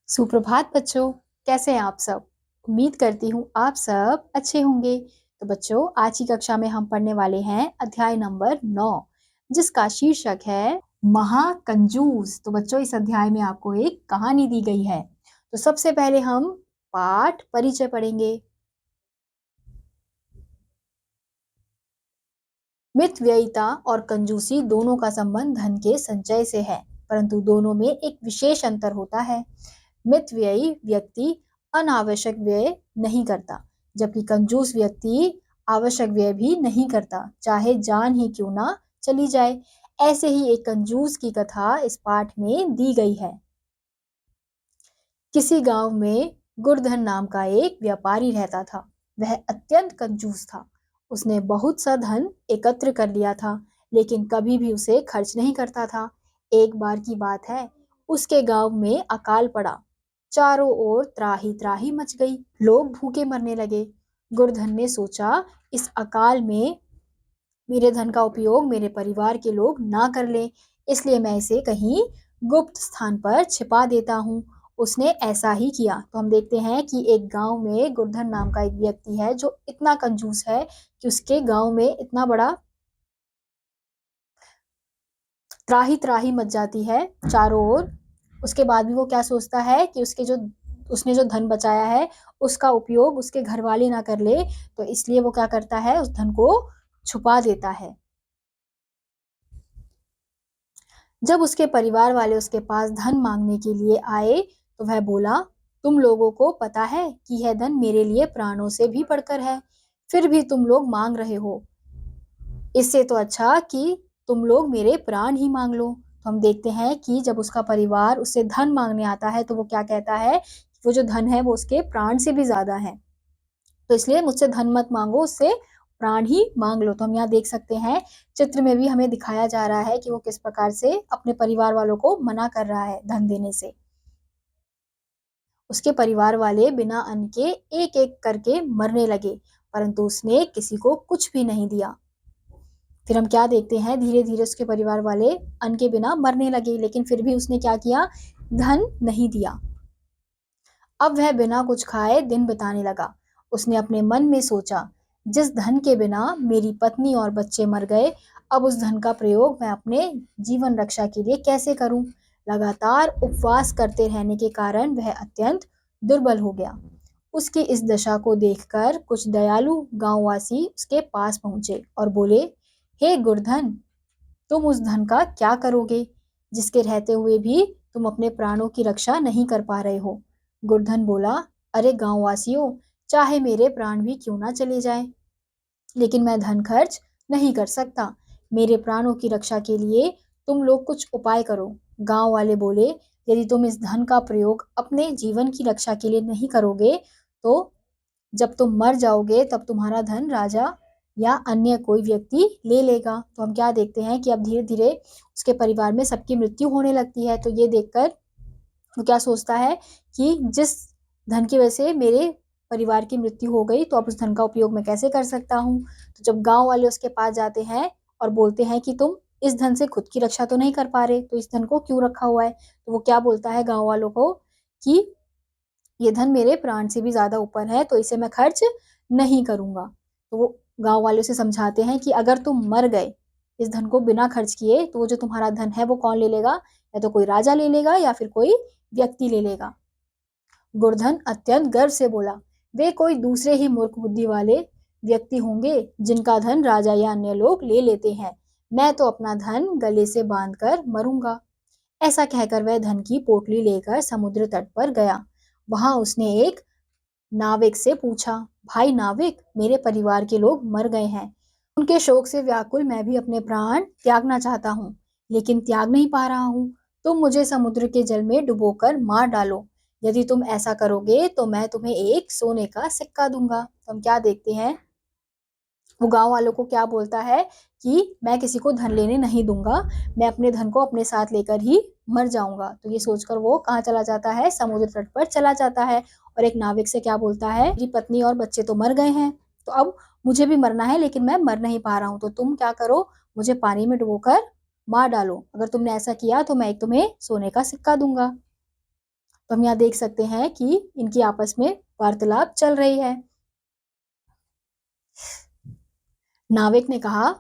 सुप्रभात बच्चों, कैसे हैं आप सब? उम्मीद करती हूँ आप सब अच्छे होंगे। तो बच्चों, आज की कक्षा में हम पढ़ने वाले हैं अध्याय नंबर 9, जिसका शीर्षक है महाकंजूस। तो बच्चों, इस अध्याय में आपको एक कहानी दी गई है। तो सबसे पहले हम पाठ परिचय पढ़ेंगे। मितव्ययिता और कंजूसी दोनों का संबंध धन के संचय से है, परंतु दोनों में एक विशेष अंतर होता है। मितव्ययी व्यक्ति अनावश्यक व्यय नहीं करता, जबकि कंजूस व्यक्ति आवश्यक व्यय भी नहीं करता, चाहे जान ही क्यों ना चली जाए। ऐसे ही एक कंजूस की कथा इस पाठ में दी गई है। किसी गांव में गुरधन नाम का एक व्यापारी रहता था। वह अत्यंत कंजूस था। उसने बहुत सा धन एकत्र कर लिया था, लेकिन कभी भी उसे खर्च नहीं करता था। एक बार की बात है, उसके गांव में अकाल पड़ा। चारों ओर त्राही त्राही मच गई। लोग भूखे मरने लगे। गुरधन ने सोचा, इस अकाल में मेरे धन का उपयोग मेरे परिवार के लोग ना कर ले, इसलिए मैं इसे कहीं गुप्त स्थान पर छिपा देता हूँ। उसने ऐसा ही किया। तो हम देखते हैं कि एक गांव में गुरधन नाम का एक व्यक्ति है जो इतना कंजूस है कि उसके गांव में इतना बड़ा त्राही त्राही मच जाती है चारों ओर। उसके बाद भी वो क्या सोचता है कि उसने जो धन बचाया है उसका उपयोग उसके घर वाले ना कर ले, तो इसलिए वो क्या करता है, उस धन को छुपा देता है। जब उसके परिवार वाले उसके पास धन मांगने के लिए आए तो वह बोला, तुम लोगों को पता है कि यह धन मेरे लिए प्राणों से भी बढ़कर है, फिर भी तुम लोग मांग रहे हो। इससे तो अच्छा कि तुम लोग मेरे प्राण ही मांग लो। तो हम देखते हैं कि जब उसका परिवार उससे धन मांगने आता है तो वो क्या कहता है, वो जो धन है वो उसके प्राण से भी ज्यादा है, तो इसलिए मुझसे धन मत मांगो, उससे प्राण ही मांग लो। तो हम यहाँ देख सकते हैं, चित्र में भी हमें दिखाया जा रहा है कि वो किस प्रकार से अपने परिवार वालों को मना कर रहा है धन देने से। उसके परिवार वाले बिना अन्न के एक एक करके मरने लगे, परंतु उसने किसी को कुछ भी नहीं दिया। फिर हम क्या देखते हैं, धीरे धीरे उसके परिवार वाले अन्न के बिना मरने लगे, लेकिन फिर भी उसने क्या किया, धन नहीं दिया। अब वह बिना कुछ खाए दिन बिताने लगा। उसने अपने मन में सोचा, जिस धन के बिना मेरी पत्नी और बच्चे मर गए, अब उस धन का प्रयोग मैं अपने जीवन रक्षा के लिए कैसे करूं। लगातार उपवास करते रहने के कारण वह अत्यंत दुर्बल हो गया। उसकी इस दशा को देखकर कुछ दयालु गांववासी उसके पास पहुंचे और बोले, हे गुरधन, तुम उस धन का क्या करोगे जिसके रहते हुए भी तुम अपने प्राणों की रक्षा नहीं कर पा रहे हो। गुरधन बोला, अरे गांववासियों, चाहे मेरे प्राण भी क्यों ना चले जाएं, लेकिन मैं धन खर्च नहीं कर सकता। मेरे प्राणों की रक्षा के लिए तुम लोग कुछ उपाय करो। गांव वाले बोले, यदि तुम इस धन का प्रयोग अपने जीवन की रक्षा के लिए नहीं करोगे, तो जब तुम मर जाओगे तब तुम्हारा धन राजा या अन्य कोई व्यक्ति ले लेगा। तो हम क्या देखते हैं कि अब धीरे धीरे उसके परिवार में सबकी मृत्यु होने लगती है। तो ये देखकर वो क्या सोचता है कि जिस धन की वजह से मेरे परिवार की मृत्यु हो गई, तो अब उस धन का उपयोग मैं कैसे कर सकता हूँ। तो जब गांव वाले उसके पास जाते हैं और बोलते हैं कि तुम इस धन से खुद की रक्षा तो नहीं कर पा रहे, तो इस धन को क्यों रखा हुआ है, तो वो क्या बोलता है गांव वालों को कि ये धन मेरे प्राण से भी ज्यादा ऊपर है, तो इसे मैं खर्च नहीं करूंगा। तो वो गांव वाले से समझाते हैं कि अगर तुम मर गए इस धन को बिना खर्च किए, तो वो जो तुम्हारा धन है वो कौन ले लेगा, या तो कोई राजा ले लेगा या फिर कोई व्यक्ति ले लेगा। गुरधन अत्यंत गर्व से बोला, वे कोई दूसरे ही मूर्ख बुद्धि वाले व्यक्ति होंगे जिनका धन राजा या अन्य लोग ले लेते हैं। मैं तो अपना धन गले से बांधकर मरूंगा। ऐसा कहकर वह धन की पोटली लेकर समुद्र तट पर गया। वहां उसने एक नाविक से पूछा, भाई नाविक, मेरे परिवार के लोग मर गए हैं। उनके शोक से व्याकुल मैं भी अपने प्राण त्यागना चाहता हूँ, लेकिन त्याग नहीं पा रहा हूँ। तुम मुझे समुद्र के जल में डुबोकर मार डालो। यदि तुम ऐसा करोगे तो मैं तुम्हें एक सोने का सिक्का दूंगा। तो हम क्या देखते हैं, वो गांव वालों को क्या बोलता है कि मैं किसी को धन लेने नहीं दूंगा, मैं अपने धन को अपने साथ लेकर ही मर जाऊंगा। तो ये सोचकर वो कहाँ चला जाता है, समुद्र तट पर चला जाता है और एक नाविक से क्या बोलता है, मेरी पत्नी और बच्चे तो मर गए हैं, तो अब मुझे भी मरना है, लेकिन मैं मर नहीं पा रहा हूँ, तो तुम क्या करो, मुझे पानी में डुबोकर मार डालो। अगर तुमने ऐसा किया तो मैं एक तुम्हें सोने का सिक्का दूंगा। तो हम यहाँ देख सकते हैं कि इनकी आपस में वार्तालाप चल रही है। नाविक ने कहा,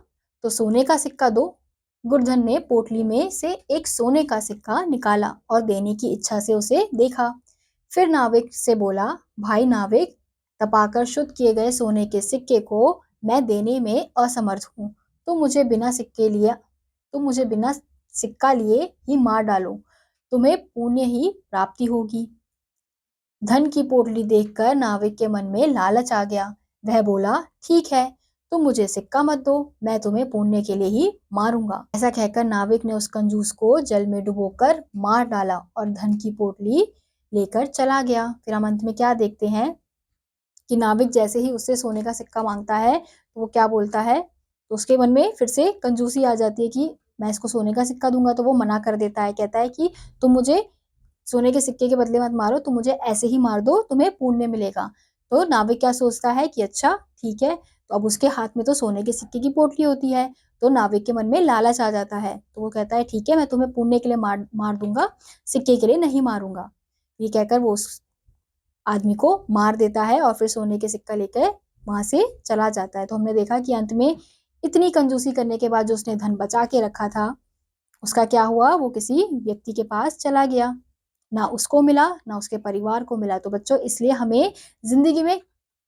तो सोने का सिक्का दो। गुरधन ने पोटली में से एक सोने का सिक्का निकाला और देने की इच्छा से उसे देखा। फिर नाविक से बोला, भाई नाविक, तपाकर शुद्ध किए गए सोने के सिक्के को मैं देने में असमर्थ हूँ। तुम मुझे बिना सिक्का लिए ही मार डालो, तुम्हें पुण्य ही प्राप्ति होगी। धन की पोटली देखकर नाविक के मन में लालच आ गया। वह बोला, ठीक है, तुम मुझे सिक्का मत दो, मैं तुम्हें पुण्य के लिए ही मारूंगा। ऐसा कहकर नाविक ने उस कंजूस को जल में डुबोकर मार डाला और धन की पोटली लेकर चला गया। फिर हम अंत में क्या देखते हैं कि नाविक जैसे ही उससे सोने का सिक्का मांगता है तो वो क्या बोलता है, तो उसके मन में फिर से कंजूसी आ जाती है कि मैं इसको सोने का सिक्का दूंगा, तो वो मना कर देता है। कहता है कि तुम मुझे सोने के सिक्के के बदले मत मारो, तुम मुझे ऐसे ही मार दो, तुम्हें पुण्य मिलेगा। तो नाविक क्या सोचता है कि अच्छा ठीक है, तो अब उसके हाथ में तो सोने के सिक्के की पोटली होती है, तो नाविक के मन में लालच आ जाता है। तो वो कहता है ठीक है, मैं तुम्हें पुण्य के लिए मार दूंगा, सिक्के के लिए नहीं मारूंगा। ये कहकर वो उस आदमी को मार देता है और फिर सोने के सिक्का लेकर वहां से चला जाता है। तो हमने देखा कि अंत में इतनी कंजूसी करने के बाद जो उसने धन बचा के रखा था, उसका क्या हुआ, वो किसी व्यक्ति के पास चला गया, ना उसको मिला ना उसके परिवार को मिला। तो बच्चों, इसलिए हमें जिंदगी में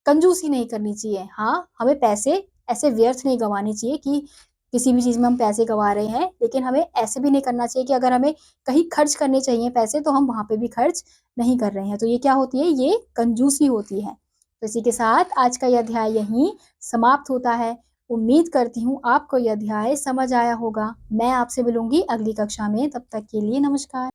कंजूसी नहीं करनी चाहिए। हाँ, हमें पैसे ऐसे व्यर्थ नहीं गंवाने चाहिए कि किसी भी चीज में हम पैसे गंवा रहे हैं, लेकिन हमें ऐसे भी नहीं करना चाहिए कि अगर हमें कहीं खर्च करने चाहिए पैसे तो हम वहां पे भी खर्च नहीं कर रहे हैं। तो ये क्या होती है, ये कंजूसी होती है। तो इसी के साथ आज का यह अध्याय यहीं समाप्त होता है। उम्मीद करती हूँ आपको यह अध्याय समझ आया होगा। मैं आपसे मिलूंगी अगली कक्षा में, तब तक के लिए नमस्कार।